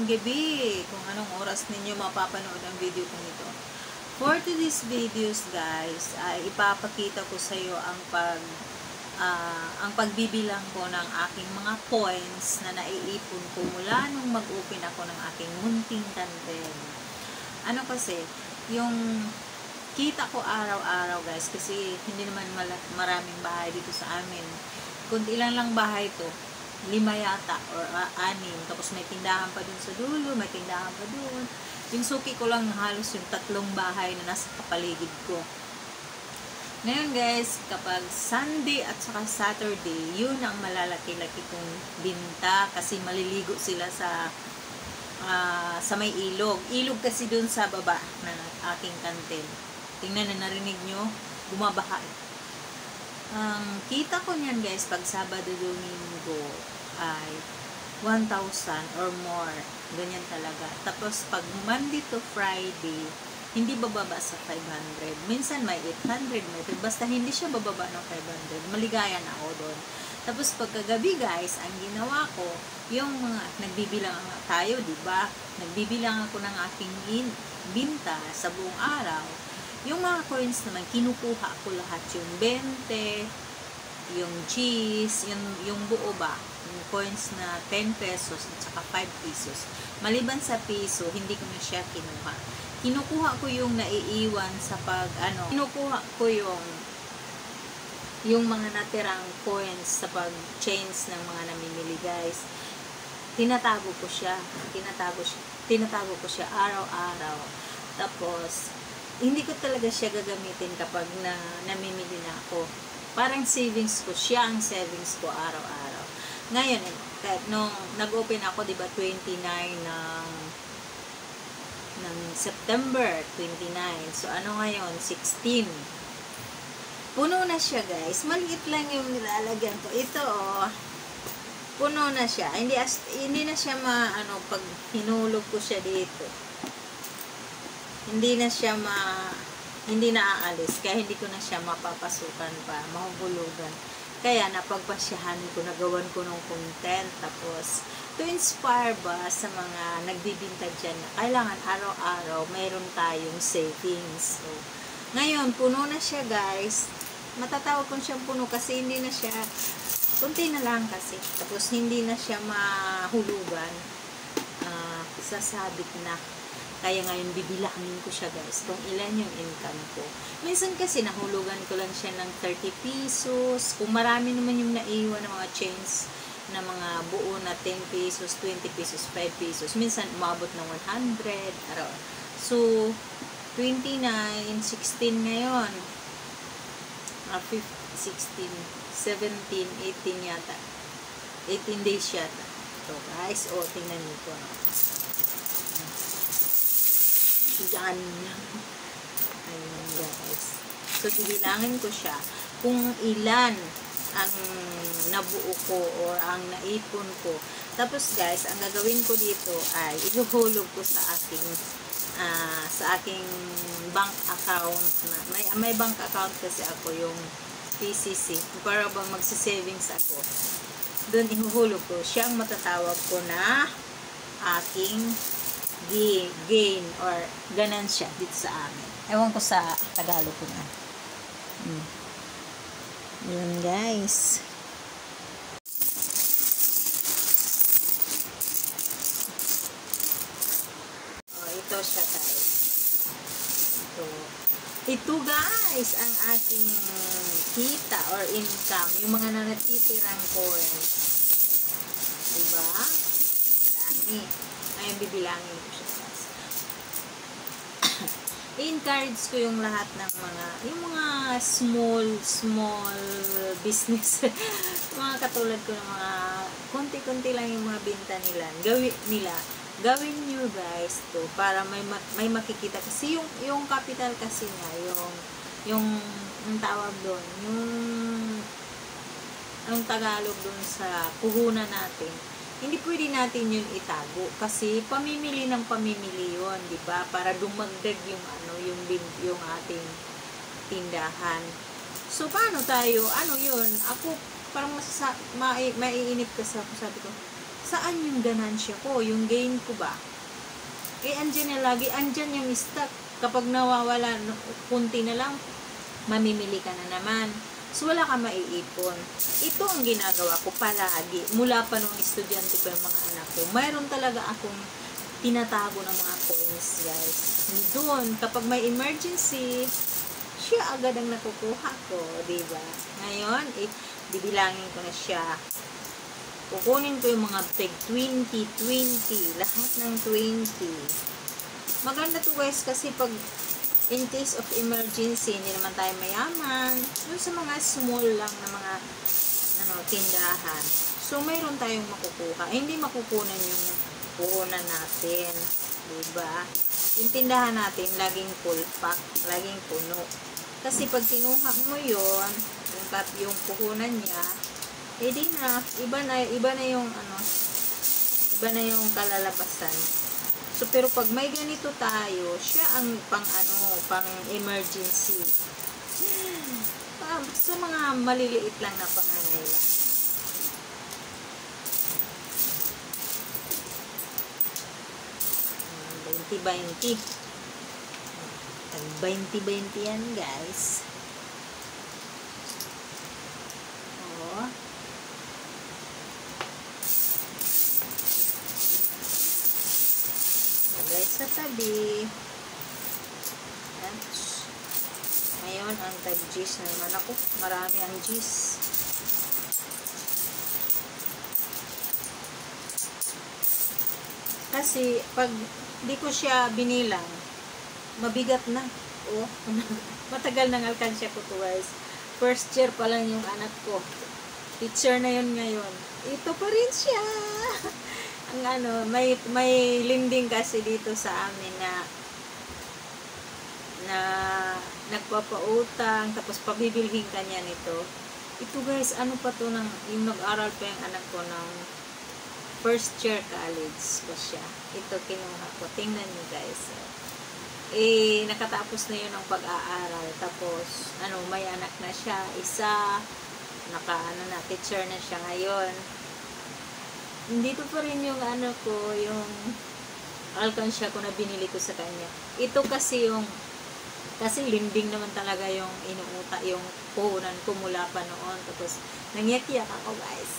magandang gabi kung anong oras ninyo mapapanood ang video kong ito. For today's videos guys, ay ipapakita ko sa iyo ang pagbibilang ko ng aking mga coins na naiipon ko mula nung mag-open ako ng aking munting candle. Ano kasi, yung kita ko araw-araw guys, kasi hindi naman maraming bahay dito sa amin. Kunti lang bahay to. 5 yata or 6, tapos may tindahan pa dun sa dulo, may tindahan pa dun. Yung suki ko lang halos yung 3 bahay na nasa kapaligid ko. Ngayon guys, kapag Sunday at saka Saturday, yun ang malalaki-laki kong binta kasi maliligo sila sa may ilog. Ilog kasi dun sa baba ng aking kantin. Tingnan na, narinig nyo, bumabaha. Ang kita ko niyan guys, pag Sabado, Domingo ay 1,000 or more. Ganyan talaga. Tapos pag Monday to Friday, hindi bababa sa 500. Minsan may 800, may basta hindi siya bababa ng 500. Maligaya na ako doon. Tapos pagkagabi guys, ang ginawa ko, yung mga nagbibilang tayo, di ba? Nagbibilang ako ng aking binta sa buong araw. Yung mga coins naman, kinukuha ko lahat. Yung 20, yung cheese, yung buo ba? Yung coins na 10 pesos at saka 5 pesos. Maliban sa piso, hindi ko na siya kinuha. Kinukuha ko yung naiiwan sa kinukuha ko yung mga natirang coins sa pag-change ng mga namimili guys. Tinatago ko siya araw-araw. Tapos, hindi ko talaga siya gagamitin kapag namimili na ako. Parang savings ko, siya ang savings ko araw-araw. Ngayon, nung nag-open ako, diba, 29 ng September 29. So, ano ngayon? 16. Puno na siya, guys. Maliit lang yung nilalagyan ko. Ito, oh. Puno na siya. Hindi na siya pag hinulog ko siya dito. Hindi na aalis, kaya hindi ko na siya mapapasukan pa, mahuhulugan. Kaya napagpasyahan ko, nagawan ko ng content, tapos to inspire ba sa mga nagbibinta dyan na kailangan araw-araw mayroon tayong savings. So, ngayon, puno na siya guys. Matatawag kong siyang puno kasi hindi na siya, kunti na lang kasi. Tapos hindi na siya mahulugan. Sasabit na. Kaya ngayon, bibilangin ko siya guys, kung ilan yung income ko. Minsan kasi, nahulugan ko lang siya ng 30 pesos. Kung marami naman yung naiwan ng mga chains na mga buo na 10 pesos, 20 pesos, 5 pesos. Minsan, umabot ng 100. So, 29, 16 ngayon. 15, 16, 17, 18 yata. 18 days yata. So guys, tingnan nyo po. Yan. Ayun guys. So, ibilangin ko siya kung ilan ang nabuo ko or ang naipon ko. Tapos guys, ang gagawin ko dito ay ihuhulog ko sa aking bank account na may bank account kasi ako, yung PCC. Para bang magsi-savings ako. Doon ihuhulog ko. Siya ang matatawag ko na aking gain or ganansya dito sa amin. Ewan ko sa Tagalog ko na. Yun guys. Ito siya guys. Ito guys ang aking kita or income. Yung mga natitirang coins. Diba? Dami. Ngayon, bibilangin ko siya guys. I-encourage ko yung lahat ng yung mga small business. Mga katulad ko ng mga konti-konti lang yung mga binta nila. Gawin nyo guys to para may makikita. Kasi yung capital kasi nga, yung tawag doon, yung Tagalog doon sa puhunan natin, hindi pwede natin yun itago kasi pamimili ng pamimili yun, di ba? Para dumagdag yung ating tindahan. So paano tayo? Ano yun? Ako parang maiinip kasi ako, sabi ko, saan yung ganansya ko, yung gain ko ba? Andyan na lagi, andyan yung stock. Kapag nawawala, kunti na lang, mamimili ka na naman. So, wala ka maiipon. Ito ang ginagawa ko palagi. Mula pa nung estudyante ko yung mga anak ko, mayroon talaga akong tinatago ng mga coins, guys. Doon, kapag may emergency, siya agad ang nakukuha ko, diba? Ngayon, bibilangin ko na siya. Kukunin ko yung mga tag 20, 20, lahat ng 20. Maganda to, guys, kasi pag in case of emergency, hindi naman tayo mayaman. Doon sa mga small lang na mga tindahan. So, mayroon tayong makukuha. Hindi makukunan yung puhunan natin. Diba? Yung tindahan natin, laging full pack, laging puno. Kasi pag kinuha mo yun, yung puhunan niya, di na, iba na yung iba na yung kalalabasan. So, pero pag may ganito tayo, siya ang pang emergency. Sa mga maliliit lang na pangangailangan. $20 yan, guys. Oo. Lagay sa tabi. Ngayon, ang tag-gis naman ako. Marami ang gis. Kasi, pag di ko siya binilang, mabigat na. Oh, matagal nang alkansya ko to, guys. First year pa lang yung anak ko. Teacher na yun ngayon. Ito pa rin siya. Ang may lending kasi dito sa amin na nagpapautang, tapos pabibilhin ka niya nito. Ito, guys, pa to yung nag-aral pa yung anak ko ng first year college pa siya. Ito, kinuha ko. Tingnan niyo, guys. Nakatapos na yun ang pag-aaral. Tapos, may anak na siya. Isa, teacher na siya ngayon. Dito pa rin yung yung alkansya ko na binili ko sa kanya. Ito kasi kasi lending naman talaga yung yung puhunan ko mula pa noon. Tapos, nangyak-yak ako, guys.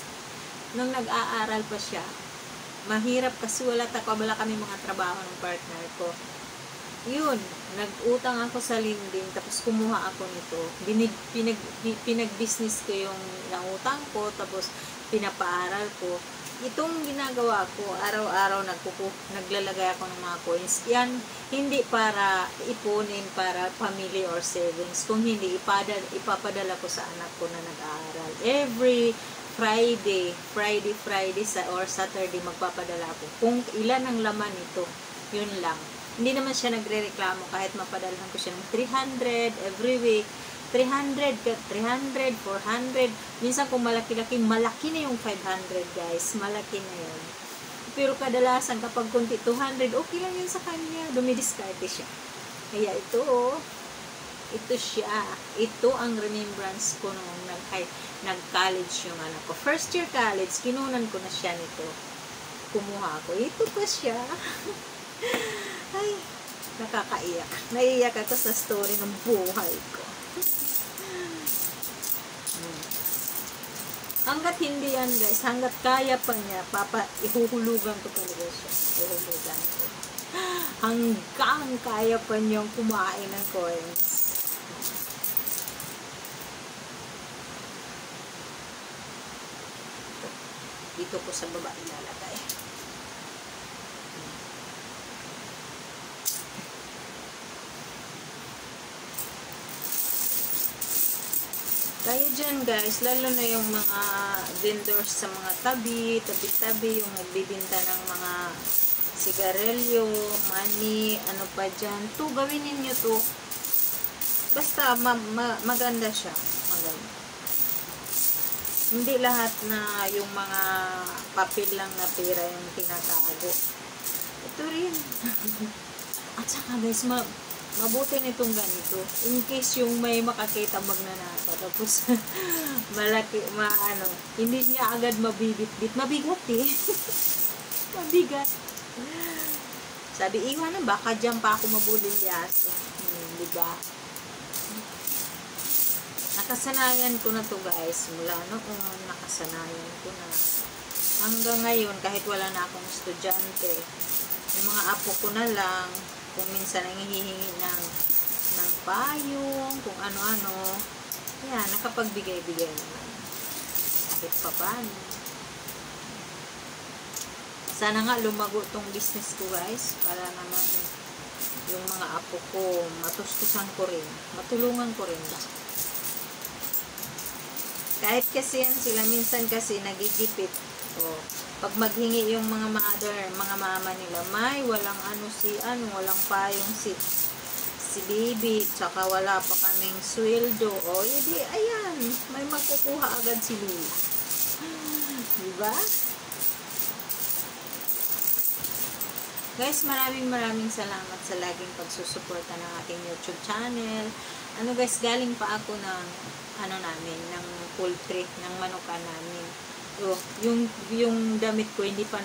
Nung nag-aaral pa siya, mahirap kasi wala kami mga trabaho ng partner ko. Yun, nag-utang ako sa lending, tapos kumuha ako nito. Pinag-business ko yung nautang ko, tapos pinapaaral ko. Itong ginagawa ko, araw-araw naglalagay ako ng mga coins. Yan, hindi para ipunin para family or savings. Kung hindi, ipapadala ko sa anak ko na nag-aaral. Every Friday or Saturday magpapadala ako. Kung ilan ang laman nito, yun lang. Hindi naman siya nagre-reklamo kahit mapadalhan ko siya ng 300 every week. 300, 400. Minsan kung malaki-laki na yung 500, guys. Malaki na yun. Pero kadalasan kapag kunti 200, okay lang yun sa kanya. Dumidiskarte siya. Kaya ito siya. Ito ang remembrance ko nung nag-college yung anak ko. First year college, kinunan ko na siya nito. Kumuha ko. Ito pa siya. Ay, nakakaiyak. Naiiyak ako sa story ng buhay ko. Hanggat hindi yan, guys, hanggat kaya pa niya, ihuhulugan ko talaga siya. Ihuhulugan ko. Hanggang kaya pa niyang kumain ng coins. Dito ko sa baba ilalagay. Kaya dyan, guys, lalo na yung mga vendors sa mga tabi-tabi, yung nagbibinta ng mga sigarilyo, money, ano pa dyan. Gawin ninyo to. Basta, maganda siya. Maganda. Hindi lahat na yung mga papel lang na pera yung tinatago. Ito rin. At saka, guys, mabuti nitong ganito. In case yung may makakita magnanakaw. Tapos, malaki, hindi niya agad mabibit-bit. Mabigat eh. Mabigat. Sabi, iwanan, baka dyan pa ako mabulilyaso. Diba? Nakasanayan ko na to guys. Mula noon, nakasanayan ko na. Hanggang ngayon, kahit wala na akong estudyante, yung mga apo ko na lang, kung minsan nangihihingi ng payong, kung ano-ano, yan, nakapagbigay-bigay naman. Kahit pa paano. Sana nga lumago tong business ko guys, para naman yung mga apo ko, matuskusan ko rin, matulungan ko rin ba. Kahit kasi yan sila, minsan kasi nagigipit. O, pag maghingi yung mga mother, mga mama nila, may walang walang payong si baby, tsaka wala pa kaming sweldo. O, edi, ayan, may magkukuha agad si Lula. Diba? Guys, maraming salamat sa laging pagsusuporta ng ating YouTube channel. Guys, galing pa ako ng ng poultry, ng manukan namin. Yung damit ko, hindi pa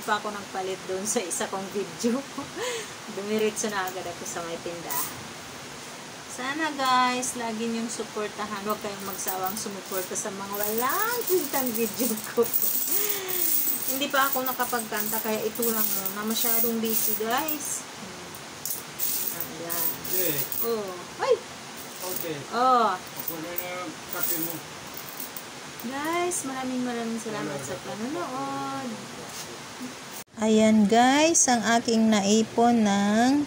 ako nagpalit doon sa isa kong video. Dumiretso na agad ako sa may tindahan. Sana guys, lagi niyong suportahan. Huwag kayong magsawang sumuporta sa mga walang kwentang video ko. Hindi pa ako nakapagkanta, kaya ito lang muna. Masyadong busy, guys. Ayan. Okay. Oh. Ay! Okay. Oh. Ako na yung kape mo. Guys, maraming salamat sa panonood. Ayan guys, ang aking naipon ng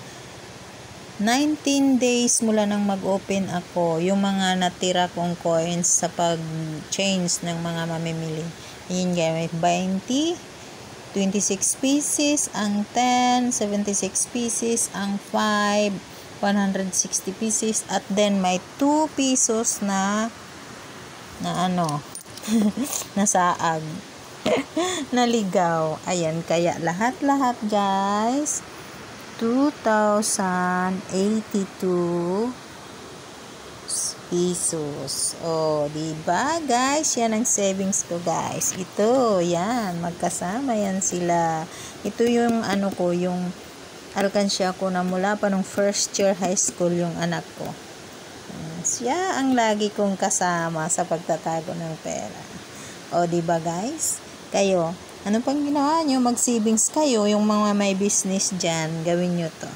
19 days mula nang mag-open ako. Yung mga natira kong coins sa pag-change ng mga mamimili. Ayan guys, may 20, 26 pieces, ang 10, 76 pieces, ang 5, 160 pieces, at then may 2 pesos na na saag. Naligaw. Ayan, kaya lahat-lahat guys, 2,082 pesos. Oh, diba guys? Yan ang savings ko guys. Ito, yan. Magkasama yan sila. Ito yung yung alkansya ko na mula pa nung first year high school yung anak ko. Siya ang lagi kong kasama sa pagtatago ng pera. O, diba guys? Kayo, ano pang ginawa nyo? Mag-savings kayo. Yung mga may business dyan, gawin nyo to.